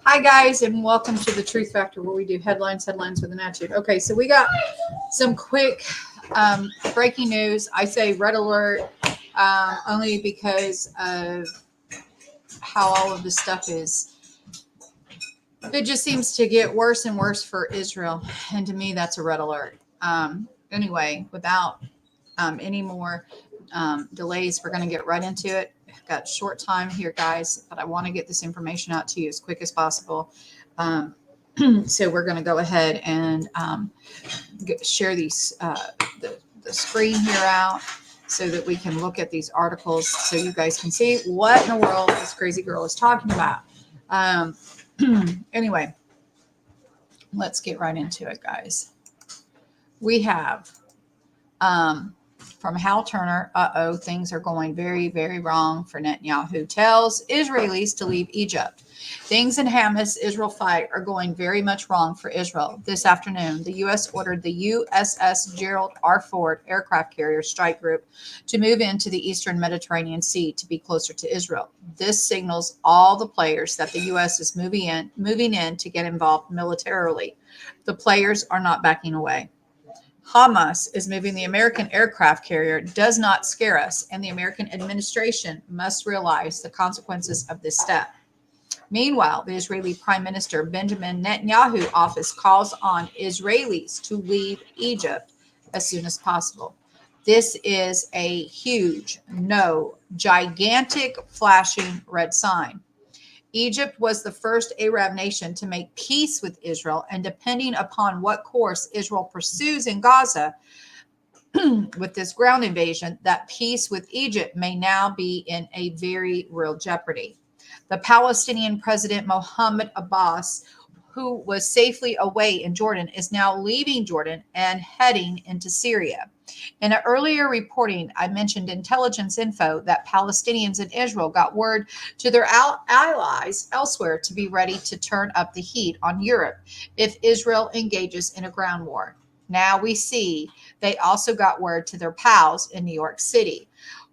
Hi, guys, and welcome to the Truth Factor, where we do headlines with an attitude. Okay, so we got some quick breaking news. I say red alert only because of how all of this stuff is. It just seems to get worse and worse for Israel, and to me, that's a red alert. Anyway, without any more delays, we're going to get right into it. I've got short time here, guys, but I want to get this information out to you as quick as possible. So we're going to go ahead and share these the screen here out so that we can look at these articles so you guys can see what in the world this crazy girl is talking about. Anyway, let's get right into it, guys. We have from Hal Turner, things are going very, very wrong for Netanyahu tells Israelis to leave Egypt. Things in Hamas-Israel fight are going very much wrong for Israel. This afternoon, the U.S. ordered the USS Gerald R Ford aircraft carrier strike group to move into the eastern Mediterranean Sea to be closer to Israel. This signals all the players that the U.S. is moving in to get involved militarily. The players are not backing away. Hamas is moving the American aircraft carrier does not scare us, and the American administration must realize the consequences of this step. Meanwhile, the Israeli Prime Minister Benjamin Netanyahu office calls on Israelis to leave Egypt as soon as possible. This is a huge, gigantic flashing red sign. Egypt was the first Arab nation to make peace with Israel, and depending upon what course Israel pursues in Gaza with this ground invasion, that peace with Egypt may now be in a very real jeopardy. The Palestinian President Mohammed Abbas, who was safely away in Jordan, is now leaving Jordan and heading into Syria. In an earlier reporting, I mentioned intelligence info that Palestinians in Israel got word to their allies elsewhere to be ready to turn up the heat on Europe if Israel engages in a ground war. Now we see they also got word to their pals in New York City,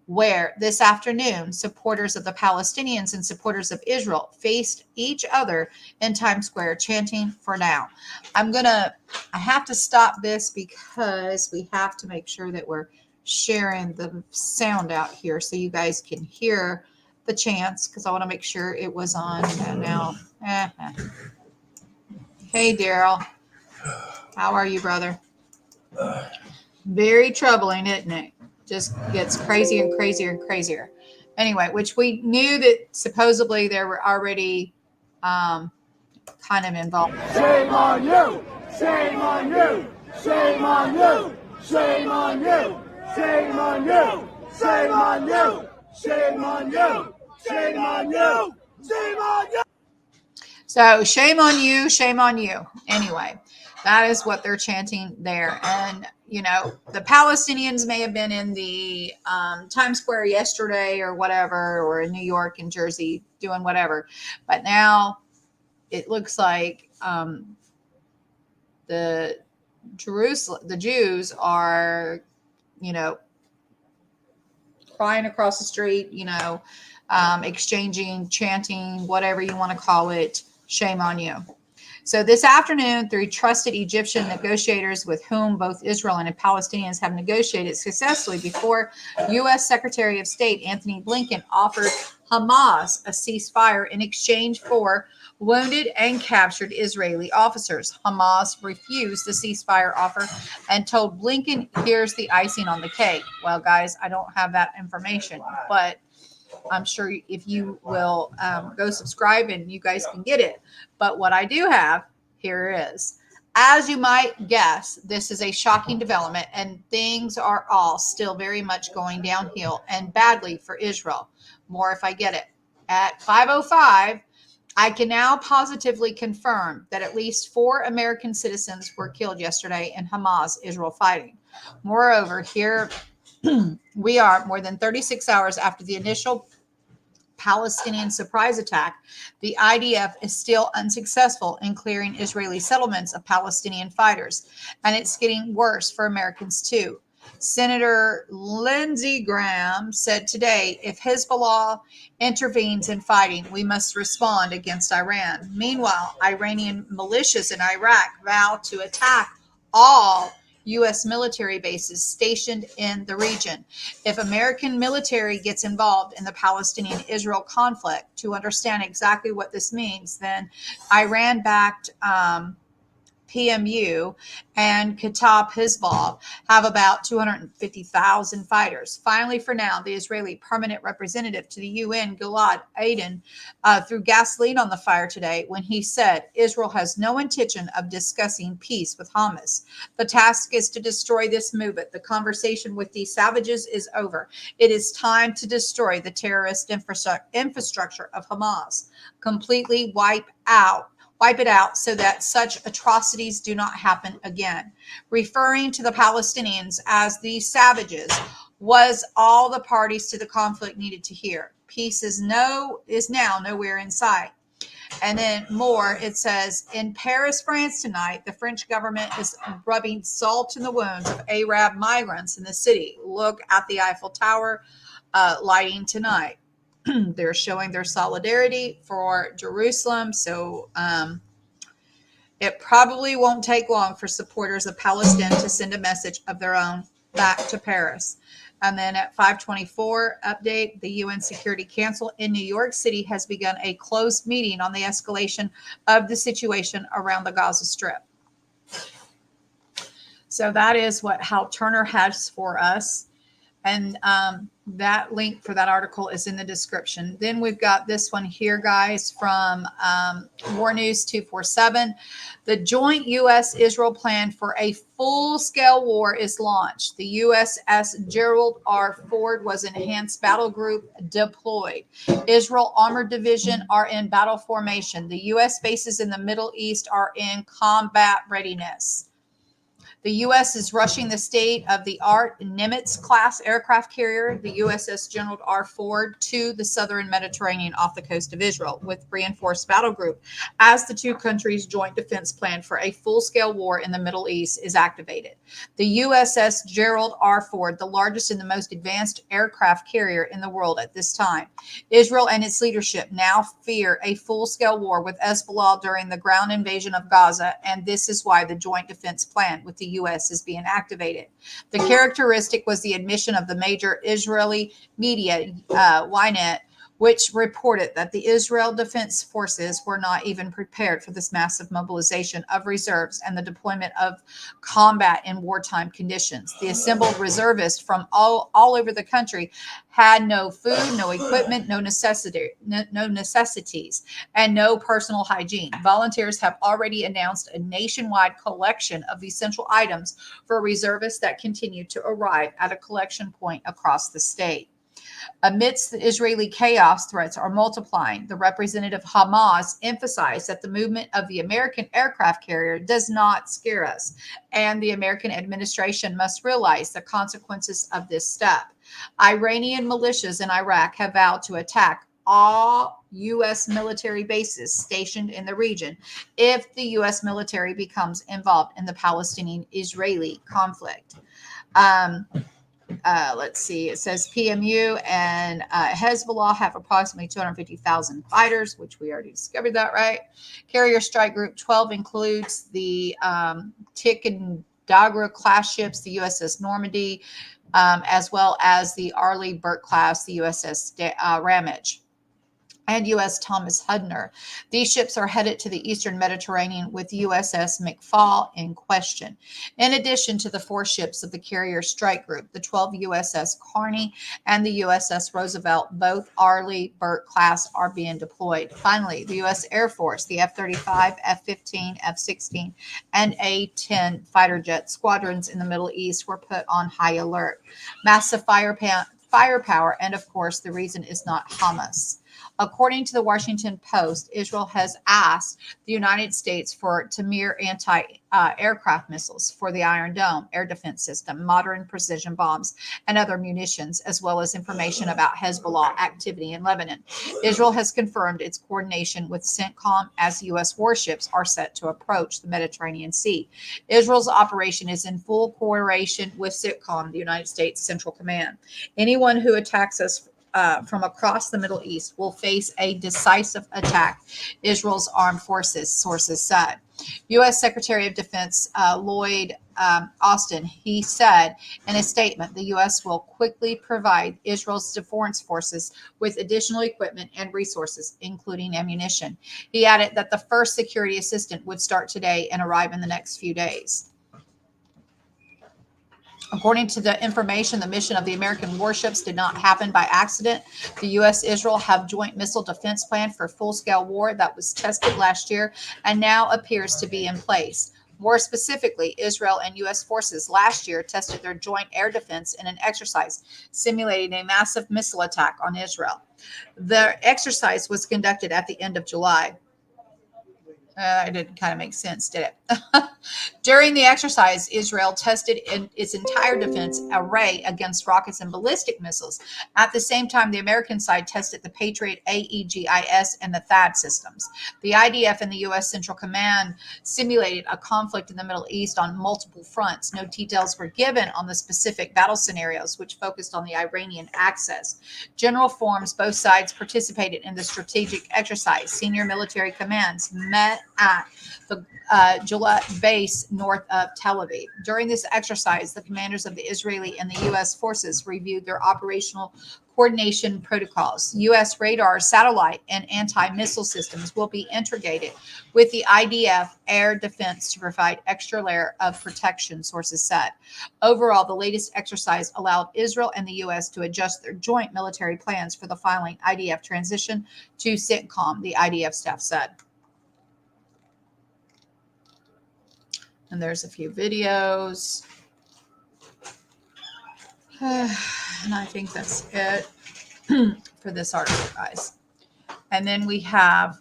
where this afternoon supporters of the Palestinians and supporters of Israel faced each other in Times Square chanting for now. I have to stop this because we have to make sure that we're sharing the sound out here so you guys can hear the chants, because I want to make sure it was on now. Hey, Daryl. How are you, brother? Very troubling, isn't it? Just gets crazier and crazier and crazier. Anyway, which we knew that supposedly there were already kind of involved. Shame on you! Shame on you! Shame on you! Shame on you! Shame on you! Shame on you! Shame on you! Shame on you! Shame on you! So shame on you, shame on you. Anyway, that is what they're chanting there. And, you know, the Palestinians may have been in the Times Square yesterday or whatever, or in New York and Jersey doing whatever. But now it looks like the Jews are, you know, crying across the street, you know, exchanging, chanting, whatever you want to call it. Shame on you. So this afternoon, through trusted Egyptian negotiators with whom both Israel and the Palestinians have negotiated successfully before, U.S. Secretary of State Anthony Blinken offered Hamas a ceasefire in exchange for wounded and captured Israeli officers. Hamas refused the ceasefire offer and told Blinken, here's the icing on the cake. Well, guys, I don't have that information, but I'm sure if you will go subscribe and you guys can get it. But what I do have here is, as you might guess, this is a shocking development, and things are all still very much going downhill and badly for Israel. More if I get it. At 5:05, I can now positively confirm that at least 4 American citizens were killed yesterday in Hamas-Israel fighting. Moreover, here we are more than 36 hours after the initial Palestinian surprise attack. The IDF is still unsuccessful in clearing Israeli settlements of Palestinian fighters, and it's getting worse for Americans too. Senator Lindsey Graham said today, if Hezbollah intervenes in fighting, we must respond against Iran. Meanwhile, Iranian militias in Iraq vow to attack all U.S. military bases stationed in the region. If American military gets involved in the Palestinian-Israel conflict, to understand exactly what this means, then Iran-backed PMU and Kataib Hezbollah have about 250,000 fighters. Finally, for now, the Israeli permanent representative to the UN, Gilad Aden, threw gasoline on the fire today when he said Israel has no intention of discussing peace with Hamas. The task is to destroy this movement. The conversation with these savages is over. It is time to destroy the terrorist infrastructure of Hamas, completely wipe it out so that such atrocities do not happen again. Referring to the Palestinians as the savages was all the parties to the conflict needed to hear. Peace is now nowhere in sight. And then more, it says, in Paris, France tonight, the French government is rubbing salt in the wounds of Arab migrants in the city. Look at the Eiffel Tower lighting tonight. They're showing their solidarity for Jerusalem. So it probably won't take long for supporters of Palestine to send a message of their own back to Paris. And then at 5:24 update, the UN Security Council in New York City has begun a closed meeting on the escalation of the situation around the Gaza Strip. So that is what Hal Turner has for us. And that link for that article is in the description. Then we've got this one here, guys, from War News 247. The joint U.S.-Israel plan for a full-scale war is launched. The USS Gerald R Ford was enhanced battle group deployed. Israel Armored Division are in battle formation. The U.S. bases in the Middle East are in combat readiness. The U.S. is rushing the state-of-the-art Nimitz-class aircraft carrier, the USS Gerald R Ford, to the southern Mediterranean off the coast of Israel with reinforced battle group as the two countries' joint defense plan for a full-scale war in the Middle East is activated. The USS Gerald R Ford, the largest and the most advanced aircraft carrier in the world at this time. Israel and its leadership now fear a full-scale war with Hezbollah during the ground invasion of Gaza, and this is why the joint defense plan with the U.S. is being activated. The characteristic was the admission of the major Israeli media, Ynet, which reported that the Israel Defense Forces were not even prepared for this massive mobilization of reserves and the deployment of combat in wartime conditions. The assembled reservists from all over the country had no food, no equipment, no necessities, and no personal hygiene. Volunteers have already announced a nationwide collection of essential items for reservists that continue to arrive at a collection point across the state. Amidst the Israeli chaos, threats are multiplying. The representative Hamas emphasized that the movement of the American aircraft carrier does not scare us, and the American administration must realize the consequences of this step. Iranian militias in Iraq have vowed to attack all U.S. military bases stationed in the region if the U.S. military becomes involved in the Palestinian-Israeli conflict. Let's see. It says PMU and Hezbollah have approximately 250,000 fighters, which we already discovered that, right? Carrier Strike Group 12 includes the Ticonderoga class ships, the USS Normandy, as well as the Arleigh Burke class, the USS Ramage, and U.S. Thomas Hudner. These ships are headed to the eastern Mediterranean with USS McFall in question. In addition to the 4 ships of the Carrier Strike Group, the 12 USS Carney and the USS Roosevelt, both Arleigh Burke class, are being deployed. Finally, the U.S. Air Force, the F-35, F-15, F-16, and A-10 fighter jet squadrons in the Middle East were put on high alert. Massive firepower, and of course, the reason is not Hamas. According to the Washington Post, Israel has asked the United States for Tamir anti-aircraft missiles for the Iron Dome air defense system, modern precision bombs, and other munitions, as well as information about Hezbollah activity in Lebanon. Israel has confirmed its coordination with CENTCOM as U.S. warships are set to approach the Mediterranean Sea. Israel's operation is in full coordination with CENTCOM, the United States Central Command. Anyone who attacks us from across the Middle East will face a decisive attack, Israel's armed forces sources said. U.S. Secretary of Defense Lloyd Austin, he said in a statement, the U.S. will quickly provide Israel's defense forces with additional equipment and resources, including ammunition. He added that the first security assistant would start today and arrive in the next few days. According to the information, the mission of the American warships did not happen by accident. The U.S.-Israel have joint missile defense plan for full-scale war that was tested last year and now appears to be in place. More specifically, Israel and U.S. forces last year tested their joint air defense in an exercise simulating a massive missile attack on Israel. The exercise was conducted at the end of July. It didn't kind of make sense, did it? During the exercise, Israel tested its entire defense array against rockets and ballistic missiles. At the same time, the American side tested the Patriot AEGIS and the THAAD systems. The IDF and the U.S. Central Command simulated a conflict in the Middle East on multiple fronts. No details were given on the specific battle scenarios, which focused on the Iranian axis. General forms, both sides participated in the strategic exercise. Senior military commands met at the Gillette base north of Tel Aviv. During this exercise, the commanders of the Israeli and the U.S. forces reviewed their operational coordination protocols. U.S. radar, satellite, and anti-missile systems will be integrated with the IDF air defense to provide extra layer of protection, sources said. Overall, the latest exercise allowed Israel and the U.S. to adjust their joint military plans for the following IDF transition to CENTCOM, the IDF staff said. And there's a few videos. And I think that's it for this article, guys. And then we have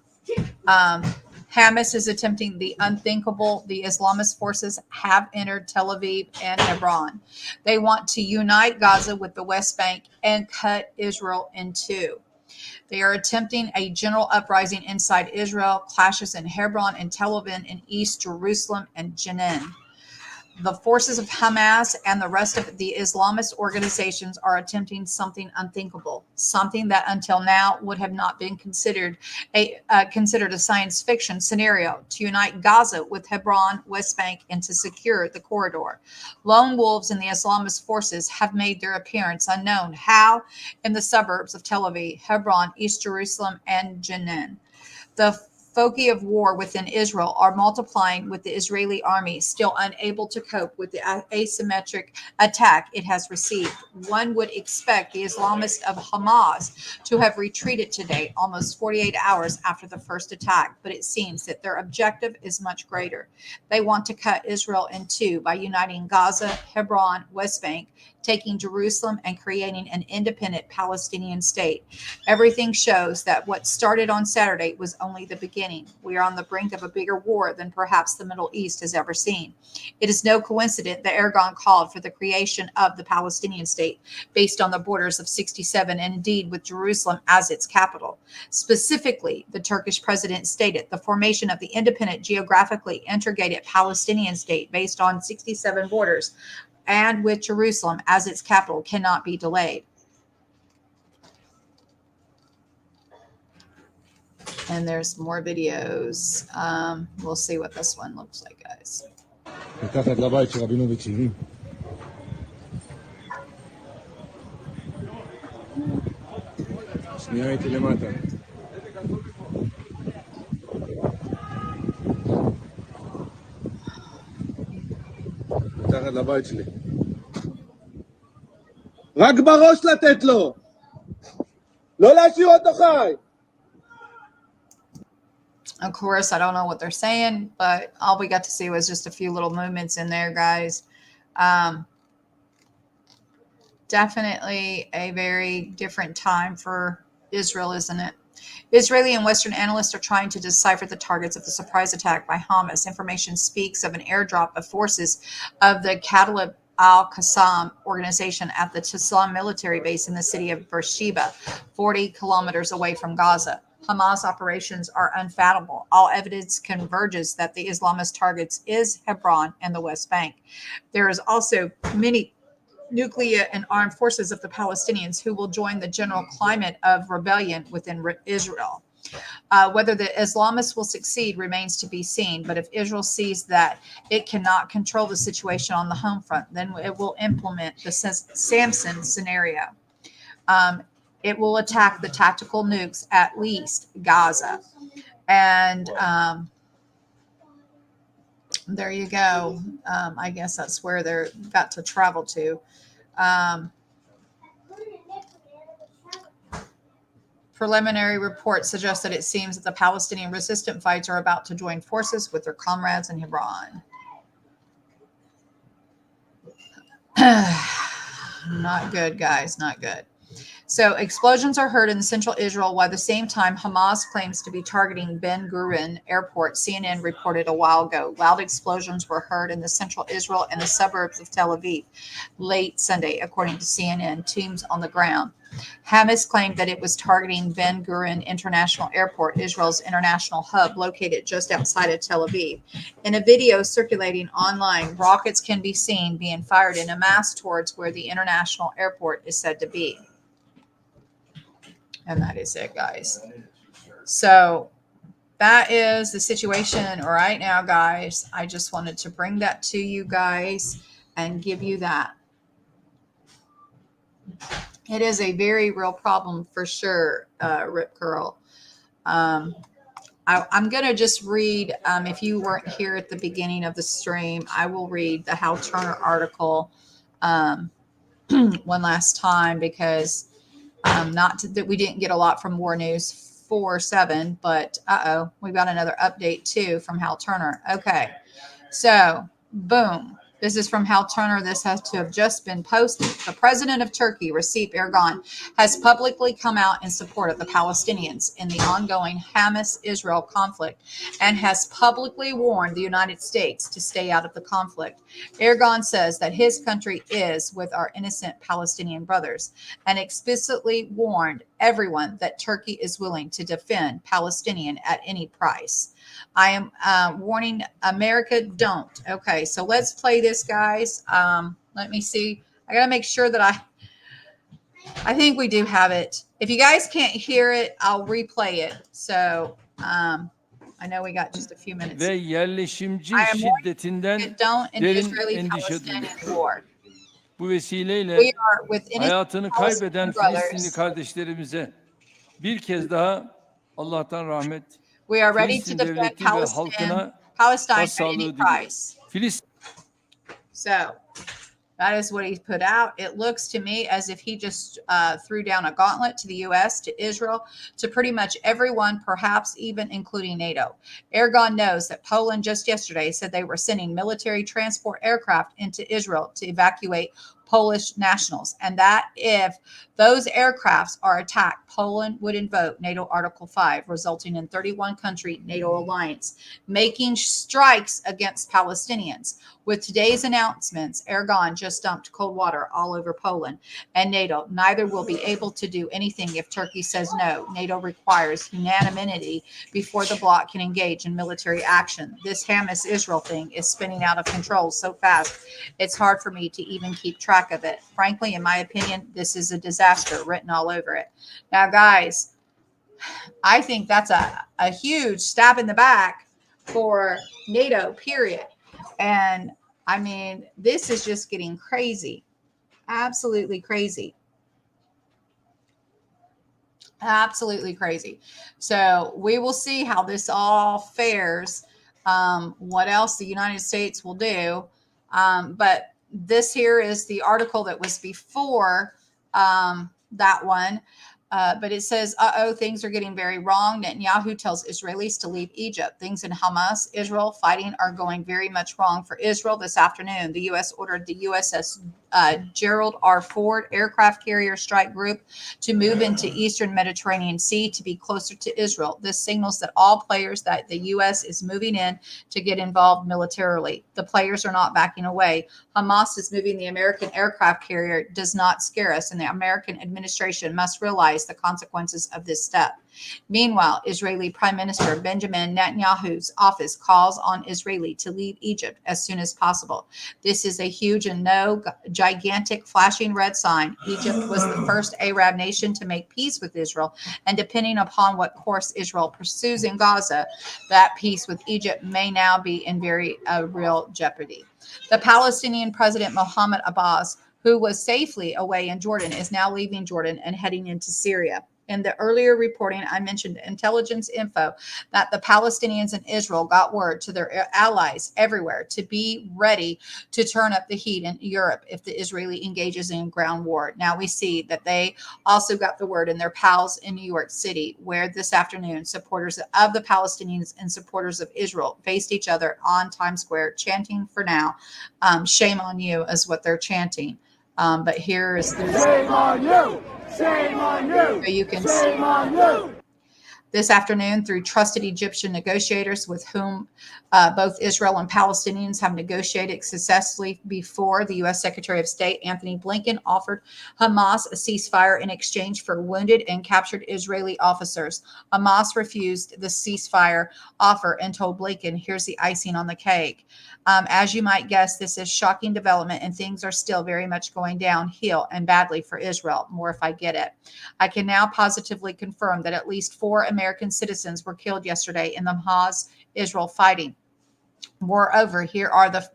Hamas is attempting the unthinkable. The Islamist forces have entered Tel Aviv and Hebron. They want to unite Gaza with the West Bank and cut Israel in two. They are attempting a general uprising inside Israel, clashes in Hebron and Tel Aviv in East Jerusalem and Jenin. The forces of Hamas and the rest of the Islamist organizations are attempting something unthinkable, something that until now would have not been considered a science fiction scenario, to unite Gaza with Hebron, West Bank, and to secure the corridor. Lone wolves in the Islamist forces have made their appearance unknown. How? In the suburbs of Tel Aviv, Hebron, East Jerusalem, and Jenin. The foci of war within Israel are multiplying, with the Israeli army still unable to cope with the asymmetric attack it has received. One would expect the Islamists of Hamas to have retreated today, almost 48 hours after the first attack, but it seems that their objective is much greater. They want to cut Israel in two by uniting Gaza, Hebron, West Bank, taking Jerusalem, and creating an independent Palestinian state. Everything shows that what started on Saturday was only the beginning. We are on the brink of a bigger war than perhaps the Middle East has ever seen. It is no coincidence that Erdogan called for the creation of the Palestinian state based on the borders of 67 and indeed with Jerusalem as its capital. Specifically, the Turkish president stated the formation of the independent, geographically integrated Palestinian state based on 67 borders and with Jerusalem as its capital cannot be delayed. And there's more videos. We'll see what this one looks like, guys. מתחת לבית של רבינוביץ' 70. שנייה הייתי למטה. מתחת לבית שלי. רק בראש לתת לו. לא להשאיר אותו חי. Of course, I don't know what they're saying, but all we got to see was just a few little movements in there, guys. Definitely a very different time for Israel, isn't it? Israeli and Western analysts are trying to decipher the targets of the surprise attack by Hamas. Information speaks of an airdrop of forces of the Kataib al-Qassam organization at the Tislam military base in the city of Beersheba, 40 kilometers away from Gaza. Hamas operations are unfathomable. All evidence converges that the Islamist targets is Hebron and the West Bank. There is also many nuclear and armed forces of the Palestinians who will join the general climate of rebellion within Israel. Whether the Islamists will succeed remains to be seen, but if Israel sees that it cannot control the situation on the home front, then it will implement the Samson scenario. It will attack the tactical nukes, at least Gaza. And there you go. I guess that's where they're got to travel to. Preliminary reports suggest that it seems that the Palestinian resistance fighters are about to join forces with their comrades in Hebron. Not good, guys. Not good. So explosions are heard in central Israel, while at the same time Hamas claims to be targeting Ben Gurion Airport. CNN reported a while ago. Loud explosions were heard in the central Israel and the suburbs of Tel Aviv late Sunday, according to CNN. Teams on the ground. Hamas claimed that it was targeting Ben Gurion International Airport, Israel's international hub located just outside of Tel Aviv. In a video circulating online, rockets can be seen being fired in a mass towards where the international airport is said to be. And that is it, guys. So that is the situation right now, guys. I just wanted to bring that to you guys and give you that. It is a very real problem for sure, Rip Curl. I'm going to just read, if you weren't here at the beginning of the stream, I will read the Hal Turner article one last time because that we didn't get a lot from War News 4/7, but we've got another update too from Hal Turner. Okay, so boom. This is from Hal Turner. This has to have just been posted. The president of Turkey, Recep Erdogan, has publicly come out in support of the Palestinians in the ongoing Hamas-Israel conflict and has publicly warned the United States to stay out of the conflict. Erdogan says that his country is with our innocent Palestinian brothers and explicitly warned everyone that Turkey is willing to defend Palestinian at any price. I am warning America, don't. Okay, so let's play this, guys. Let me see. I got to make sure that I think we do have it. If you guys can't hear it, I'll replay it. So I know we got just a few minutes. Ve yerleşimci I am şiddetinden warning don't in the derin Israeli-Palestinian endişe duyuyor. war. Bu vesileyle We are with innocent hayatını kaybeden Palestinian Filistinli brothers. kardeşlerimize bir kez daha Allah'tan rahmet, We are ready to Filistin defend devleti ve halkına Palestine at any başsağlığı diliyor. price. Filistin So that is what he put out. It looks to me as if he just threw down a gauntlet to the U.S., to Israel, to pretty much everyone, perhaps even including NATO. Erdogan knows that Poland just yesterday said they were sending military transport aircraft into Israel to evacuate Polish nationals, and that if those aircrafts are attacked, Poland would invoke NATO Article 5, resulting in 31-country NATO alliance making strikes against Palestinians. With today's announcements, Erdogan just dumped cold water all over Poland and NATO. Neither will be able to do anything if Turkey says no. NATO requires unanimity before the bloc can engage in military action. This Hamas-Israel thing is spinning out of control so fast, it's hard for me to even keep track of it. Frankly, in my opinion, this is a disaster written all over it. Now, guys, I think that's a huge stab in the back for NATO, period. And I mean, this is just getting crazy. Absolutely crazy. Absolutely crazy. So we will see how this all fares. What else the United States will do. But this here is the article that was before that one. But it says, things are getting very wrong. Netanyahu tells Israelis to leave Egypt. Things in Hamas, Israel fighting are going very much wrong for Israel. This afternoon, the U.S. ordered the USS Gerald R Ford aircraft carrier strike group to move into eastern Mediterranean Sea to be closer to Israel. This signals that all players that the U.S. is moving in to get involved militarily. The players are not backing away. Hamas is moving the American aircraft carrier does not scare us, and the American administration must realize the consequences of this step. Meanwhile, Israeli Prime Minister Benjamin Netanyahu's office calls on Israeli to leave Egypt as soon as possible. This is a huge and gigantic flashing red sign. Egypt was the first Arab nation to make peace with Israel, and depending upon what course Israel pursues in Gaza, that peace with Egypt may now be in very real jeopardy. The Palestinian President Mohammed Abbas, who was safely away in Jordan, is now leaving Jordan and heading into Syria. In the earlier reporting, I mentioned intelligence info that the Palestinians in Israel got word to their allies everywhere to be ready to turn up the heat in Europe if the Israeli engages in ground war. Now we see that they also got the word in their pals in New York City, where this afternoon supporters of the Palestinians and supporters of Israel faced each other on Times Square, chanting for now, shame on you is what they're chanting. But here is the Shame on you! Shame on you! so you can Shame on you! this afternoon through trusted Egyptian negotiators with whom both Israel and Palestinians have negotiated successfully before. The U.S. Secretary of State Anthony Blinken offered Hamas a ceasefire in exchange for wounded and captured Israeli officers. Hamas refused the ceasefire offer and told Blinken, here's the icing on the cake. As you might guess, this is shocking development, and things are still very much going downhill and badly for Israel. More if I get it. I can now positively confirm that at least 4 American citizens were killed yesterday in the Hamas-Israel fighting. Moreover, here are the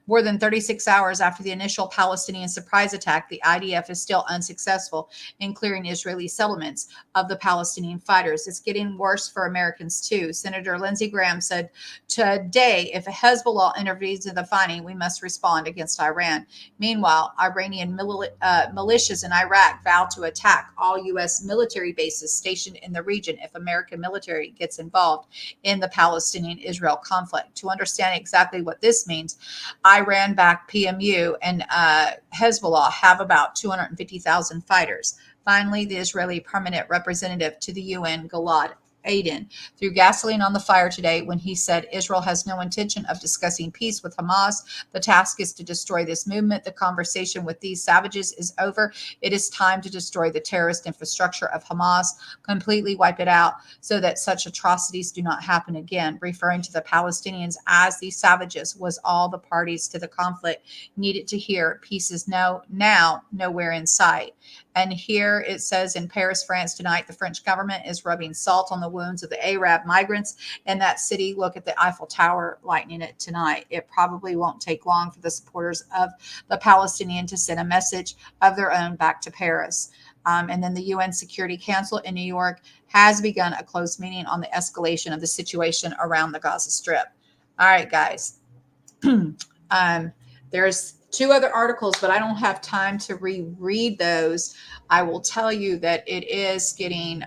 more than 36 hours after the initial Palestinian surprise attack, the IDF is still unsuccessful in clearing Israeli settlements of the Palestinian fighters. It's getting worse for Americans too. Senator Lindsey Graham said today, if Hezbollah intervenes in the fighting, we must respond against Iran. Meanwhile, Iranian militias in Iraq vow to attack all U.S. military bases stationed in the region if American military gets involved in the Palestinian-Israel conflict. To understand exactly what this means, Iran-backed PMU and Hezbollah have about 250,000 fighters. Finally, the Israeli permanent representative to the UN, Gilad Aden, threw gasoline on the fire today when he said Israel has no intention of discussing peace with Hamas. The task is to destroy this movement. The conversation with these savages is over. It is time to destroy the terrorist infrastructure of Hamas, completely wipe it out so that such atrocities do not happen again. Referring to the Palestinians as these savages was all the parties to the conflict needed to hear. Peace is now nowhere in sight. And here it says in Paris, France tonight, the French government is rubbing salt on the wounds of the Arab migrants in that city. Look at the Eiffel Tower lightning it tonight. It probably won't take long for the supporters of the Palestinian to send a message of their own back to Paris. And then the UN Security Council in New York has begun a closed meeting on the escalation of the situation around the Gaza Strip. All right, guys. There's 2 other articles, but I don't have time to reread those. I will tell you that it is getting,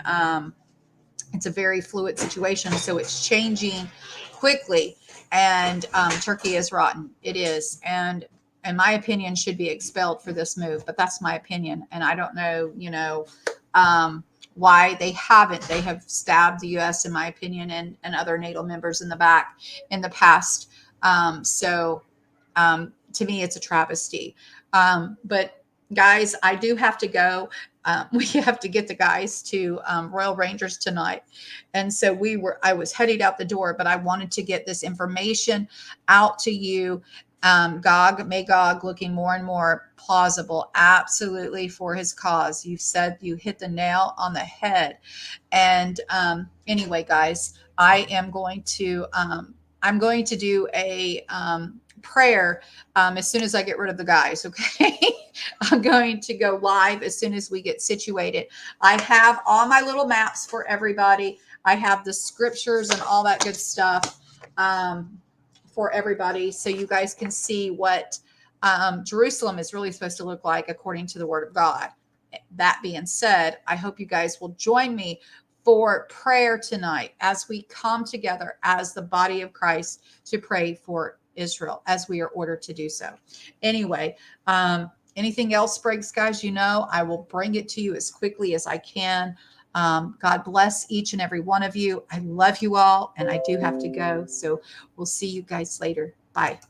it's a very fluid situation, so it's changing quickly, and Turkey is rotten. It is, and in my opinion, should be expelled for this move, but that's my opinion, and I don't know, why they haven't. They have stabbed the U.S., in my opinion, and other NATO members in the back in the past. To me, it's a travesty. But guys, I do have to go. We have to get the guys to Royal Rangers tonight. And so I was headed out the door, but I wanted to get this information out to you. Magog looking more and more plausible, absolutely, for his cause. You said you hit the nail on the head. And anyway, guys, I'm going to do a prayer as soon as I get rid of the guys. Okay. I'm going to go live as soon as we get situated. I have all my little maps for everybody. I have the scriptures and all that good stuff for everybody, so you guys can see what Jerusalem is really supposed to look like according to the Word of God. That being said, I hope you guys will join me for prayer tonight as we come together as the body of Christ to pray for Israel as we are ordered to do so. Anyway, anything else, Briggs guys, I will bring it to you as quickly as I can. God bless each and every one of you. I love you all, and I do have to go. So we'll see you guys later. Bye.